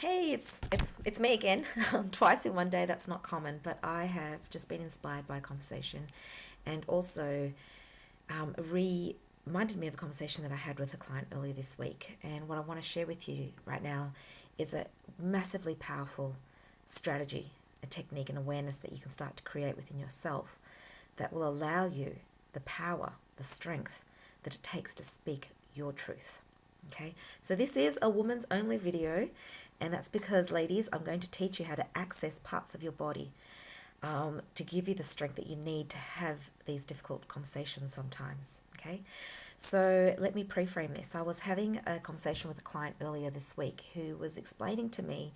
Hey, it's me again. Twice in one day, that's not common, but I have just been inspired by a conversation, and also reminded me of a conversation that I had with a client earlier this week. And what I want to share with you right now is a massively powerful strategy, a technique, and awareness that you can start to create within yourself that will allow you the power, the strength that it takes to speak your truth. Okay, so this is a woman's only video, and that's because, ladies, I'm going to teach you how to access parts of your body to give you the strength that you need to have these difficult conversations sometimes. Okay, so let me pre-frame this. I was having a conversation with a client earlier this week who was explaining to me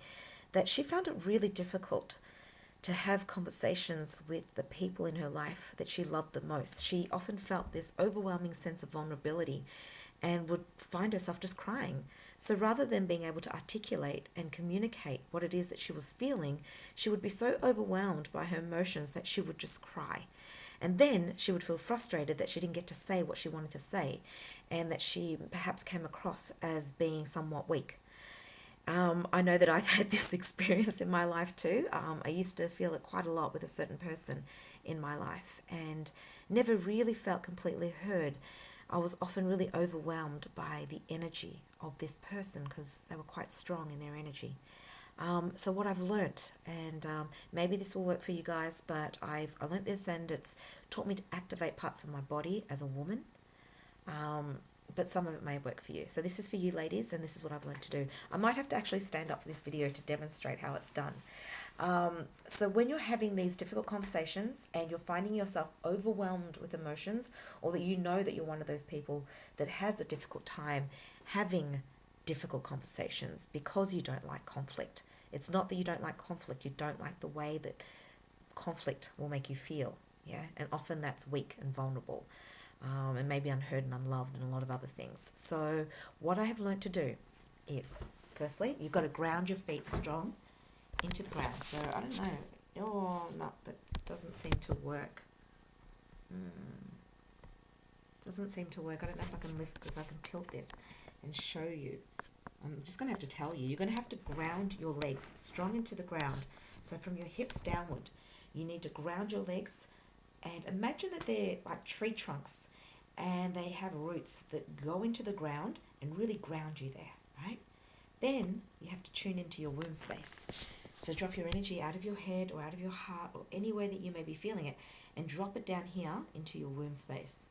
that she found it really difficult to have conversations with the people in her life that she loved the most. She often felt this overwhelming sense of vulnerability and would find herself just crying. So rather than being able to articulate and communicate what it is that she was feeling, she would be so overwhelmed by her emotions that she would just cry. And then she would feel frustrated that she didn't get to say what she wanted to say, and that she perhaps came across as being somewhat weak. I know that I've had this experience in my life too. I used to feel it quite a lot with a certain person in my life and never really felt completely heard. I was often really overwhelmed by the energy of this person because they were quite strong in their energy. So what I've learnt, and maybe this will work for you guys, but I learnt this, and it's taught me to activate parts of my body as a woman. But some of it may work for you. So this is for you, ladies, and this is what I've learned to do. I might have to actually stand up for this video to demonstrate how it's done. So when you're having these difficult conversations and you're finding yourself overwhelmed with emotions, or that you know that you're one of those people that has a difficult time having difficult conversations because you don't like conflict. It's not that you don't like conflict, you don't like the way that conflict will make you feel. Yeah, and often that's weak and vulnerable. And maybe unheard and unloved and a lot of other things. So what I have learned to do is, firstly, you've got to ground your feet strong into the ground. So I don't know. Oh, no, that doesn't seem to work. Doesn't seem to work. I don't know if I can lift, because I can tilt this and show you. I'm just going to have to tell you. You're going to have to ground your legs strong into the ground. So from your hips downward, you need to ground your legs. And imagine that they're like tree trunks and they have roots that go into the ground and really ground you there, right? Then you have to tune into your womb space. So drop your energy out of your head or out of your heart or anywhere that you may be feeling it, and drop it down here into your womb space.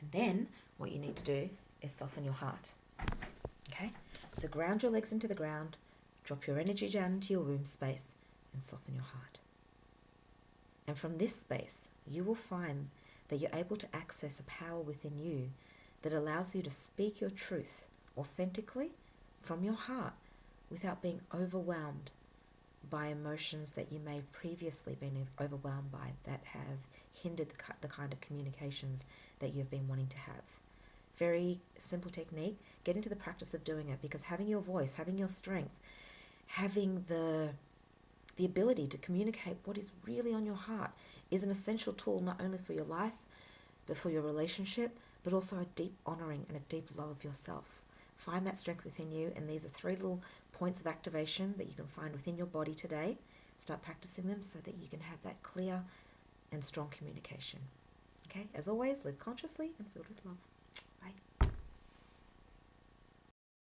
And then what you need to do is soften your heart. Okay? So ground your legs into the ground, drop your energy down into your womb space, and soften your heart. And from this space, you will find that you're able to access a power within you that allows you to speak your truth authentically from your heart without being overwhelmed by emotions that you may have previously been overwhelmed by that have hindered the kind of communications that you've been wanting to have. Very simple technique. Get into the practice of doing it, because having your voice, having your strength, having the ability to communicate what is really on your heart is an essential tool, not only for your life, but for your relationship, but also a deep honoring and a deep love of yourself. Find that strength within you, and these are 3 little points of activation that you can find within your body today. Start practicing them so that you can have that clear and strong communication. Okay, as always, live consciously and filled with love.